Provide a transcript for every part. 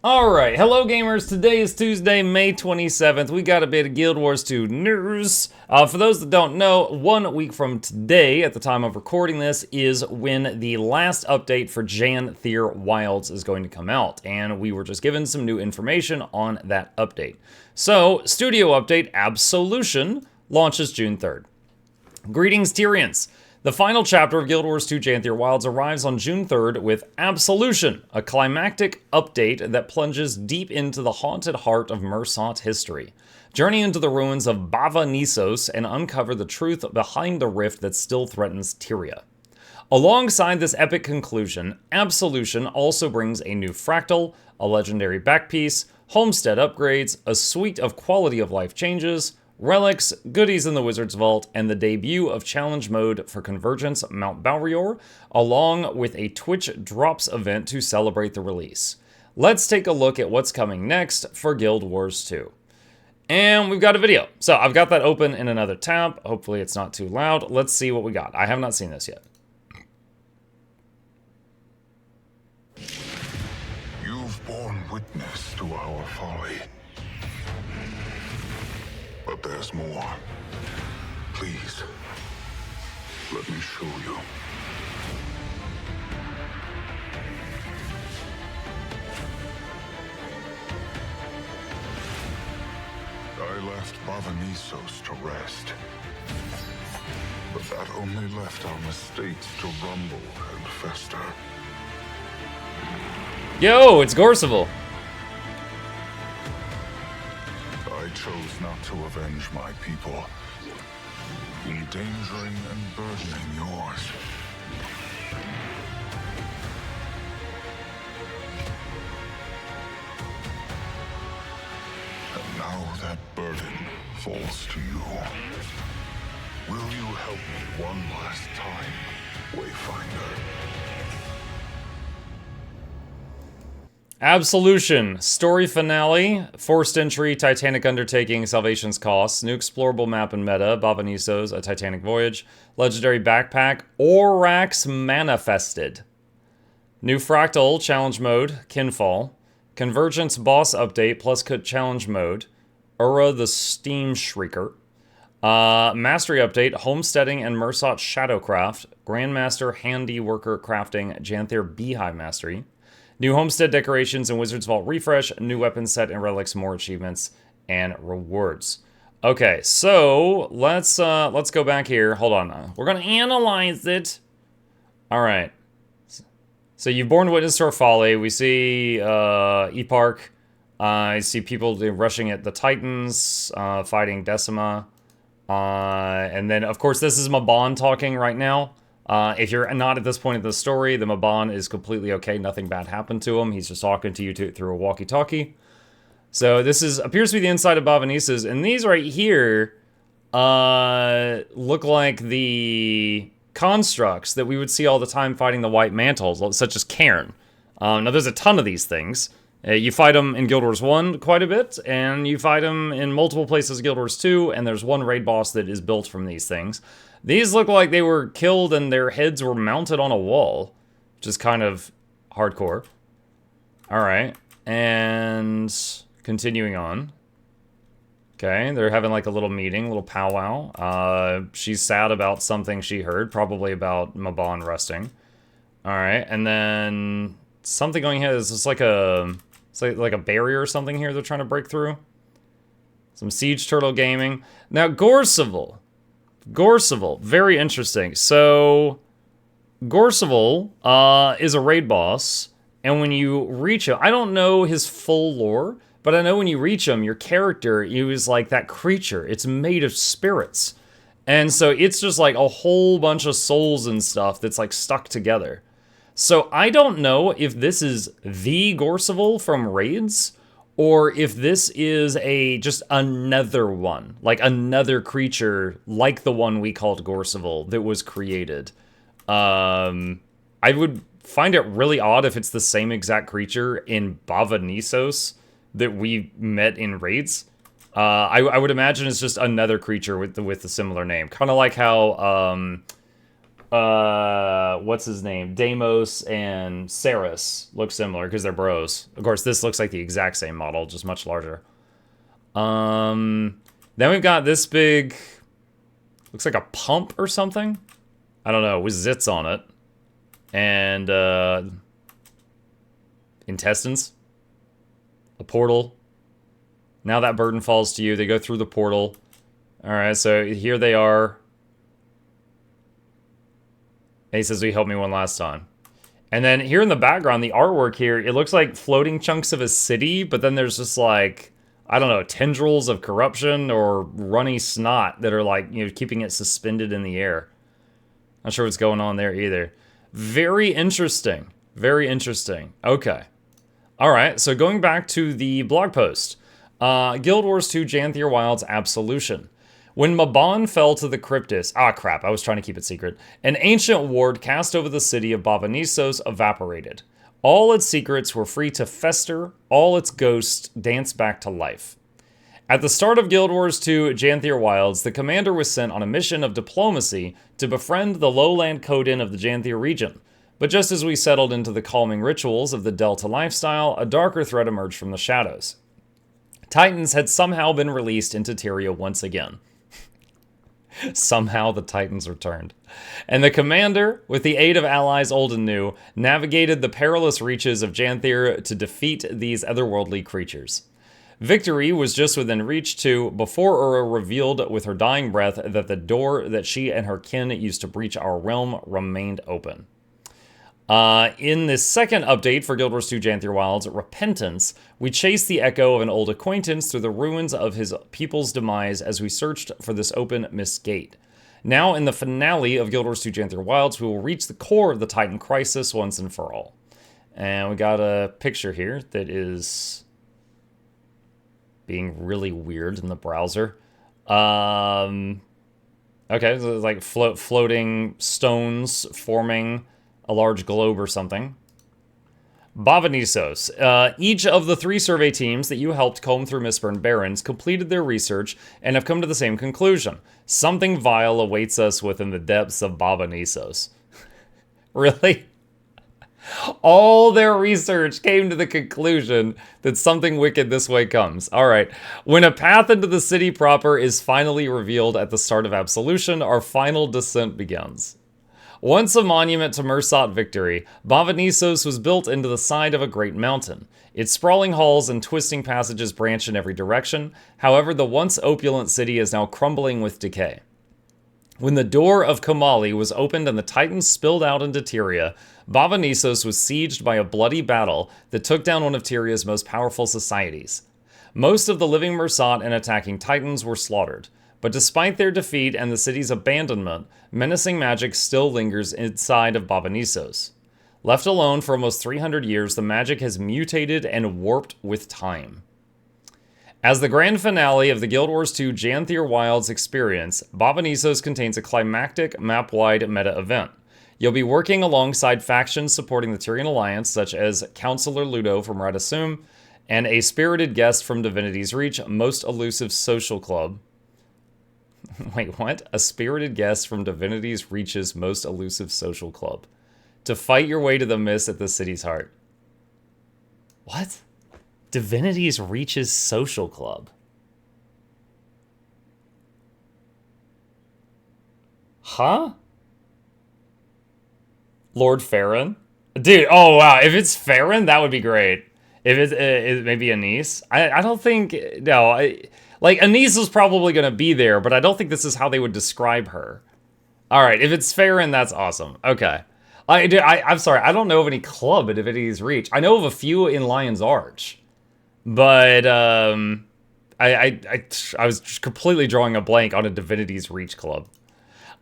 Alright, hello gamers, today is Tuesday, May 27th. We got a bit of Guild Wars 2 news. For those that don't know, 1 week from today, at the time of recording this, is when the last update for Janthir Wilds is going to come out. And we were just given some new information on that update. So, studio update Absolution launches June 3rd. Greetings, Tyrians! The final chapter of Guild Wars 2 Janthir Wilds arrives on June 3rd with Absolution, a climactic update that plunges deep into the haunted heart of Mersat history. Journey into the ruins of Babanisos and uncover the truth behind the rift that still threatens Tyria. Alongside this epic conclusion, Absolution also brings a new fractal, a legendary backpiece, Homestead upgrades, a suite of quality of life changes, relics, goodies in the Wizard's Vault, and the debut of Challenge Mode for Convergence Mount Balrior, along with a Twitch Drops event to celebrate the release. Let's take a look at what's coming next for Guild Wars 2. And we've got a video. So I've got that open in another tab. Hopefully it's not too loud. Let's see what we got. I have not seen this yet. You've borne witness to our folly. But there's more. Please, let me show you. I left Babanisos to rest. But that only left our mistakes to rumble and fester. Yo, it's Gorseval. I chose not to avenge my people, endangering and burdening yours. And now that burden falls to you. Will you help me one last time, Wayfinder? Absolution, story finale, forced entry, Titanic undertaking, salvation's cost, new explorable map and meta, Babanisos, a Titanic voyage, legendary backpack, Orax manifested, new fractal, challenge mode, Kinfall, convergence boss update plus challenge mode, Ura the steam shrieker, mastery update, homesteading and Mersat shadowcraft, grandmaster handiworker crafting, Janthir beehive mastery, new homestead decorations and Wizard's Vault refresh, new weapon set and relics, more achievements and rewards. Okay, so let's go back here. Hold on, we're gonna analyze it. All right. So you've borne witness to our folly. We see Epark. I see people rushing at the Titans, fighting Decima, and then of course this is Mabon talking right now. If you're not at this point of the story, the Mabon is completely okay. Nothing bad happened to him. He's just talking to you through a walkie-talkie. So this appears to be the inside of Babanisos, and these right here look like the constructs that we would see all the time fighting the White Mantles, such as Cairn. Now there's a ton of these things. You fight them in Guild Wars 1 quite a bit, and you fight them in multiple places in Guild Wars 2, and there's one raid boss that is built from these things. These look like they were killed and their heads were mounted on a wall, which is kind of hardcore. Alright, and continuing on. Okay, they're having like a little meeting, a little powwow. She's sad about something she heard, probably about Mabon resting. Alright, and then something going here. Is this like a barrier or something here they're trying to break through? Some Siege Turtle Gaming. Now, Gorseval, very interesting. So, Gorseval is a raid boss, and when you reach him, I don't know his full lore, but I know when you reach him, your character is like that creature. It's made of spirits. And so it's just like a whole bunch of souls and stuff that's like stuck together. So I don't know if this is the Gorseval from raids, or if this is just another one, like another creature like the one we called Gorseval that was created. I would find it really odd if it's the same exact creature in Babanisos that we met in raids. I would imagine it's just another creature with a similar name, kind of like how what's his name? Deimos and Saris look similar because they're bros. Of course, this looks like the exact same model, just much larger. Then we've got this big, looks like a pump or something. I don't know, with zits on it. And, intestines. A portal. Now that burden falls to you. They go through the portal. Alright, so here they are. And he says, "We helped me one last time." And then here in the background, the artwork here, it looks like floating chunks of a city, but then there's just like, I don't know, tendrils of corruption or runny snot that are like, you know, keeping it suspended in the air. Not sure what's going on there either. Very interesting. Very interesting. Okay. All right, so going back to the blog post. Guild Wars 2 Janthir Wilds Absolution. When Mabon fell to the Cryptus... Ah, crap, I was trying to keep it secret. An ancient ward cast over the city of Babanisos evaporated. All its secrets were free to fester, all its ghosts danced back to life. At the start of Guild Wars 2 Janthir Wilds, the commander was sent on a mission of diplomacy to befriend the lowland Coden of the Janthir region. But just as we settled into the calming rituals of the Delta lifestyle, a darker threat emerged from the shadows. Titans had somehow been released into Tyria once again. Somehow the Titans returned. And the commander, with the aid of allies old and new, navigated the perilous reaches of Janthir to defeat these otherworldly creatures. Victory was just within reach too, before Ura revealed with her dying breath that the door that she and her kin used to breach our realm remained open. In this second update for Guild Wars 2 Janthir Wilds, Repentance, we chased the echo of an old acquaintance through the ruins of his people's demise as we searched for this open mist gate. Now, in the finale of Guild Wars 2 Janthir Wilds, we will reach the core of the Titan crisis once and for all. And we got a picture here that is being really weird in the browser. Okay, so it's like floating stones forming a large globe or something. Babanisos. Each of the 3 survey teams that you helped comb through Mistburn Barrens completed their research and have come to the same conclusion. Something vile awaits us within the depths of Babanisos. Really? All their research came to the conclusion that something wicked this way comes. Alright. When a path into the city proper is finally revealed at the start of Absolution, our final descent begins. Once a monument to Mursat victory, Babanisos was built into the side of a great mountain. Its sprawling halls and twisting passages branch in every direction. However, the once opulent city is now crumbling with decay. When the door of Kamali was opened and the Titans spilled out into Tyria, Babanisos was sieged by a bloody battle that took down one of Tyria's most powerful societies. Most of the living Mursat and attacking Titans were slaughtered. But despite their defeat and the city's abandonment, menacing magic still lingers inside of Babanisos. Left alone for almost 300 years, the magic has mutated and warped with time. As the grand finale of the Guild Wars 2 Janthir Wilds experience, Babanisos contains a climactic, map-wide meta event. You'll be working alongside factions supporting the Tyrian Alliance, such as Counselor Ludo from Radisum, and a spirited guest from Divinity's Reach, Most Elusive Social Club. Wait, what? A spirited guest from Divinity's Reach's Most Elusive Social Club. To fight your way to the mist at the city's heart. What? Divinity's Reach's Social Club. Huh? Lord Farron? Dude, oh wow, if it's Farron, that would be great. If it's maybe Anise. I don't think, no, like, Anise is probably going to be there, but I don't think this is how they would describe her. Alright, if it's Farron, that's awesome. Okay. I'm sorry, I don't know of any club at Divinity's Reach. I know of a few in Lion's Arch. But, I was just completely drawing a blank on a Divinity's Reach club.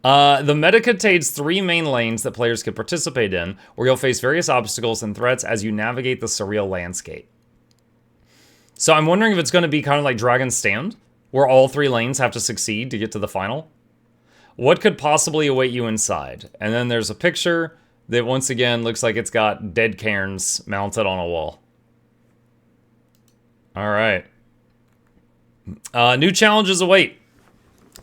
The meta contains 3 main lanes that players can participate in, where you'll face various obstacles and threats as you navigate the surreal landscape. So I'm wondering if it's going to be kind of like Dragon's Stand, where all 3 lanes have to succeed to get to the final. What could possibly await you inside? And then there's a picture that once again looks like it's got dead cairns mounted on a wall. Alright. New challenges await.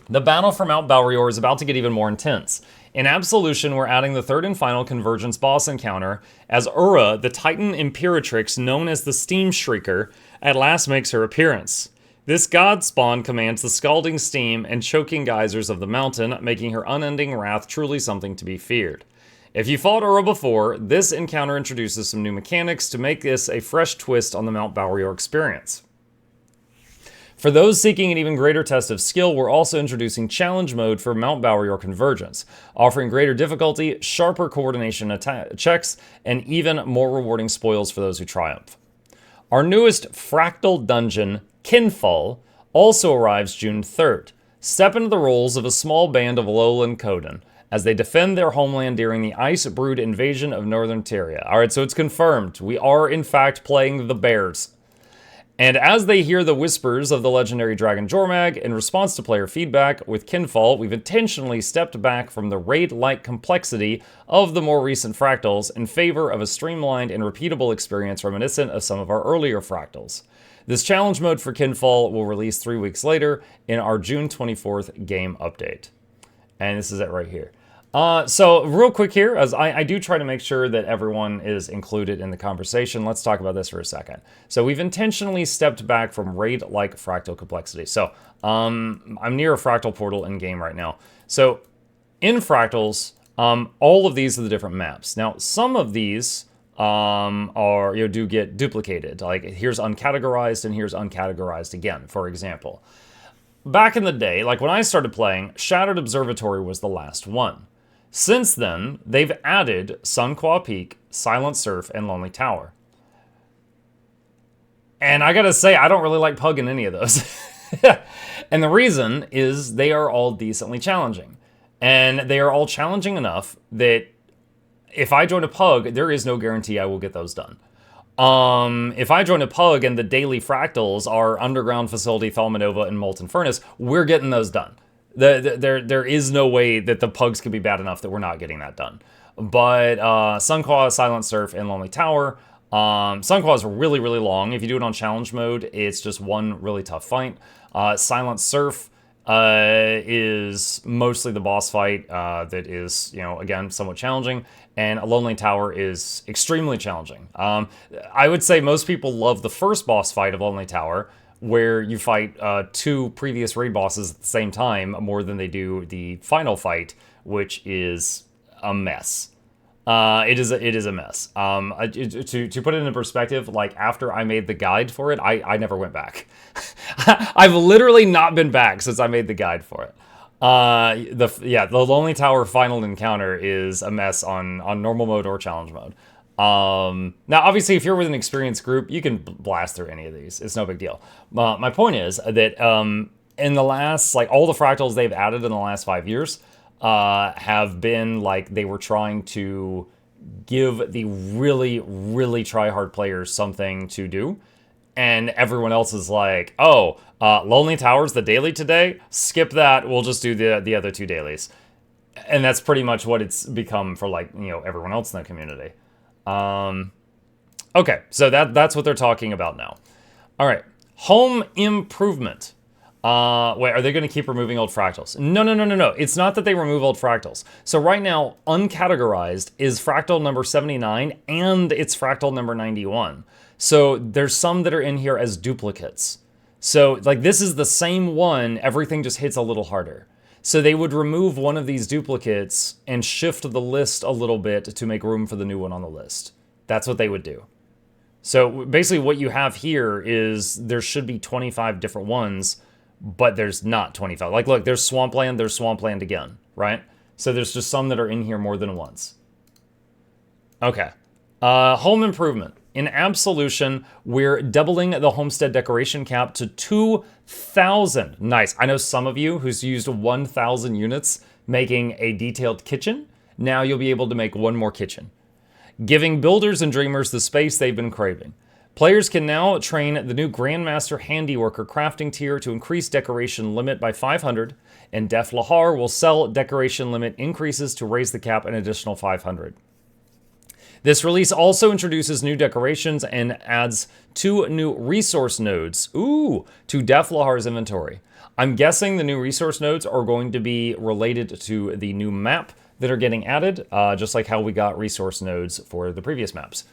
The battle for Mount Balrior is about to get even more intense. In Absolution, we're adding the third and final Convergence boss encounter as Ura, the Titan Imperatrix known as the Steam Shrieker, at last makes her appearance. This god spawn commands the scalding steam and choking geysers of the mountain, making her unending wrath truly something to be feared. If you fought Ura before, this encounter introduces some new mechanics to make this a fresh twist on the Mount Balrior experience. For those seeking an even greater test of skill, we're also introducing Challenge Mode for Mount Balrior Convergence, offering greater difficulty, sharper coordination checks, and even more rewarding spoils for those who triumph. Our newest fractal dungeon, Kinfall, also arrives June 3rd. Step into the roles of a small band of lowland Coden as they defend their homeland during the Ice-Brood invasion of Northern Tyria. Alright, so it's confirmed. We are, in fact, playing the Bears. And as they hear the whispers of the legendary dragon Jormag, in response to player feedback, with Kinfall, we've intentionally stepped back from the raid-like complexity of the more recent Fractals in favor of a streamlined and repeatable experience reminiscent of some of our earlier Fractals. This challenge mode for Kinfall will release 3 weeks later in our June 24th game update. And this is it right here. So real quick here, as I do try to make sure that everyone is included in the conversation, let's talk about this for a second. So we've intentionally stepped back from raid-like fractal complexity. So I'm near a fractal portal in game right now. So in fractals, all of these are the different maps. Now some of these are, do get duplicated. Like here's uncategorized and here's uncategorized again, for example. Back in the day, like when I started playing, Shattered Observatory was the last one. Since then, they've added Sun Qua Peak, Silent Surf, and Lonely Tower. And I gotta say, I don't really like Pug in any of those. And the reason is they are all decently challenging. And they are all challenging enough that if I join a Pug, there is no guarantee I will get those done. If I join a Pug and the daily fractals are Underground Facility, Thalmanova, and Molten Furnace, we're getting those done. There is no way that the Pugs could be bad enough that we're not getting that done. But Sunquaw, Silent Surf, and Lonely Tower. Sunquaw is really, really long. If you do it on challenge mode, it's just one really tough fight. Silent Surf is mostly the boss fight that is, again, somewhat challenging. And a Lonely Tower is extremely challenging. I would say most people love the first boss fight of Lonely Tower, where you fight 2 previous raid bosses at the same time more than they do the final fight, which is a mess. It is a mess. To put it in perspective, like after I made the guide for it, I never went back. I've literally not been back since I made the guide for it. The Lonely Tower final encounter is a mess on normal mode or challenge mode. Now, obviously, if you're with an experienced group, you can blast through any of these. It's no big deal. My point is that in the last, all the fractals they've added in the last 5 years have been they were trying to give the really, really try-hard players something to do. And everyone else is like, oh, Lonely Tower's the daily today? Skip that. We'll just do the other 2 dailies. And that's pretty much what it's become for, everyone else in the community. Okay, so that's what they're talking about now. All right, home improvement. Wait, are they going to keep removing old fractals? No. It's not that they remove old fractals. So right now, uncategorized is fractal number 79, and it's fractal number 91. So there's some that are in here as duplicates. So, this is the same one, everything just hits a little harder. So they would remove one of these duplicates and shift the list a little bit to make room for the new one on the list. That's what they would do. So basically what you have here is there should be 25 different ones, but there's not 25. Look, there's Swampland again, right? So there's just some that are in here more than once. Okay. Home improvement. In Absolution, we're doubling the Homestead decoration cap to 2,000. Nice. I know some of you who's used 1,000 units making a detailed kitchen. Now you'll be able to make one more kitchen, giving builders and dreamers the space they've been craving. Players can now train the new Grandmaster Handiworker crafting tier to increase decoration limit by 500, and Def Lahar will sell decoration limit increases to raise the cap an additional 500. This release also introduces new decorations and adds 2 new resource nodes, to Def Lahar's inventory. I'm guessing the new resource nodes are going to be related to the new map that are getting added, just like how we got resource nodes for the previous maps.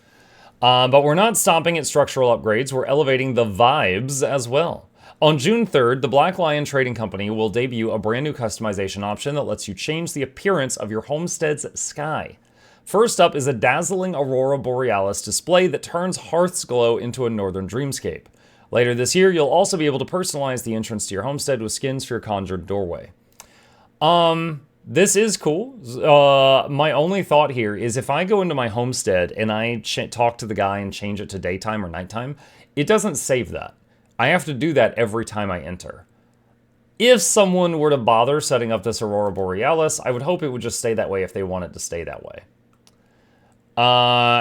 But we're not stopping at structural upgrades, we're elevating the vibes as well. On June 3rd, the Black Lion Trading Company will debut a brand new customization option that lets you change the appearance of your homestead's sky. First up is a dazzling Aurora Borealis display that turns Hearth's glow into a northern dreamscape. Later this year, you'll also be able to personalize the entrance to your homestead with skins for your conjured doorway. This is cool. My only thought here is if I go into my homestead and I talk to the guy and change it to daytime or nighttime, it doesn't save that. I have to do that every time I enter. If someone were to bother setting up this Aurora Borealis, I would hope it would just stay that way if they want it to stay that way.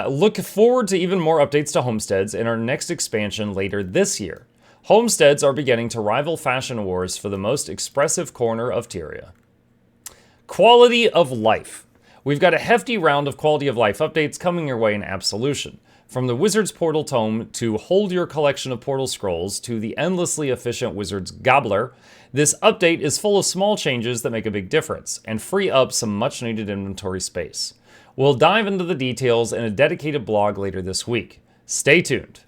Look forward to even more updates to homesteads in our next expansion later this year. Homesteads are beginning to rival fashion wars for the most expressive corner of Tyria. Quality of life. We've got a hefty round of quality of life updates coming your way in Absolution. From the Wizard's Portal Tome to hold your collection of portal scrolls to the endlessly efficient Wizard's Gobbler, this update is full of small changes that make a big difference and free up some much needed inventory space. We'll dive into the details in a dedicated blog later this week. Stay tuned.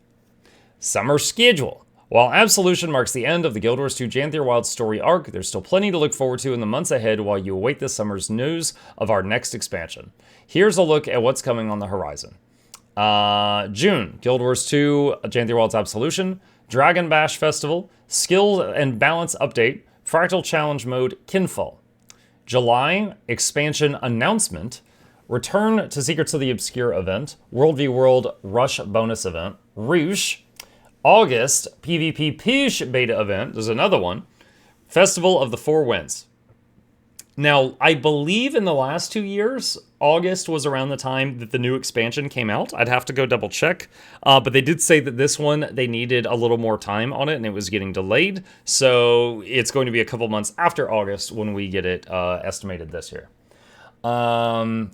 Summer schedule. While Absolution marks the end of the Guild Wars 2 Janthir Wild story arc, there's still plenty to look forward to in the months ahead while you await this summer's news of our next expansion. Here's a look at what's coming on the horizon. June, Guild Wars 2 Janthir Wild's Absolution, Dragon Bash Festival, Skill and Balance Update, Fractal Challenge Mode, Kinfall. July, Expansion Announcement, Return to Secrets of the Obscure event, World v World Rush bonus event, Rouge. August, PvP Pish beta event, there's another one, Festival of the Four Winds. Now, I believe in the last 2 years, August was around the time that the new expansion came out. I'd have to go double check, but they did say that this one, they needed a little more time on it and it was getting delayed. So it's going to be a couple months after August when we get it estimated this year. And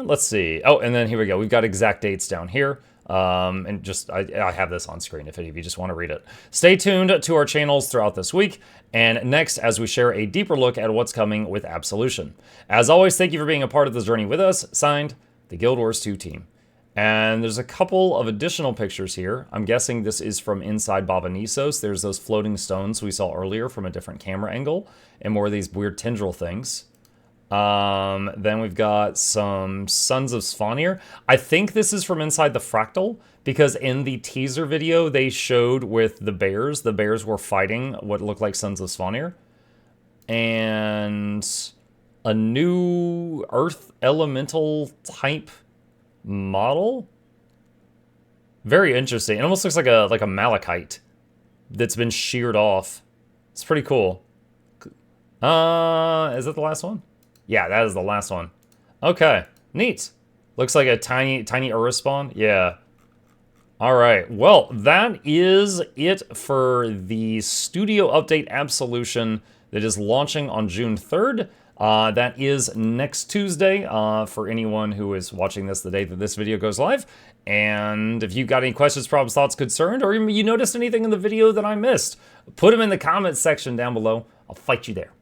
let's see. Oh, and then here we go. We've got exact dates down here. And just, I have this on screen if any of you just want to read it. Stay tuned to our channels throughout this week, and next as we share a deeper look at what's coming with Absolution. As always, thank you for being a part of this journey with us. Signed, the Guild Wars 2 team. And there's a couple of additional pictures here. I'm guessing this is from inside Babanisos. There's those floating stones we saw earlier from a different camera angle, and more of these weird tendril things. Then we've got some Sons of Svanir. I think this is from inside the fractal, because in the teaser video they showed with the bears were fighting what looked like Sons of Svanir. And a new earth elemental type model. Very interesting. It almost looks like a malachite that's been sheared off. It's pretty cool. Is that the last one? Yeah, that is the last one. Okay, neat. Looks like a tiny Urus spawn. Yeah. All right, well, that is it for the studio update Absolution that is launching on June 3rd. That is next Tuesday for anyone who is watching this the day that this video goes live. And if you've got any questions, problems, thoughts, concerns, or you noticed anything in the video that I missed, put them in the comments section down below. I'll fight you there.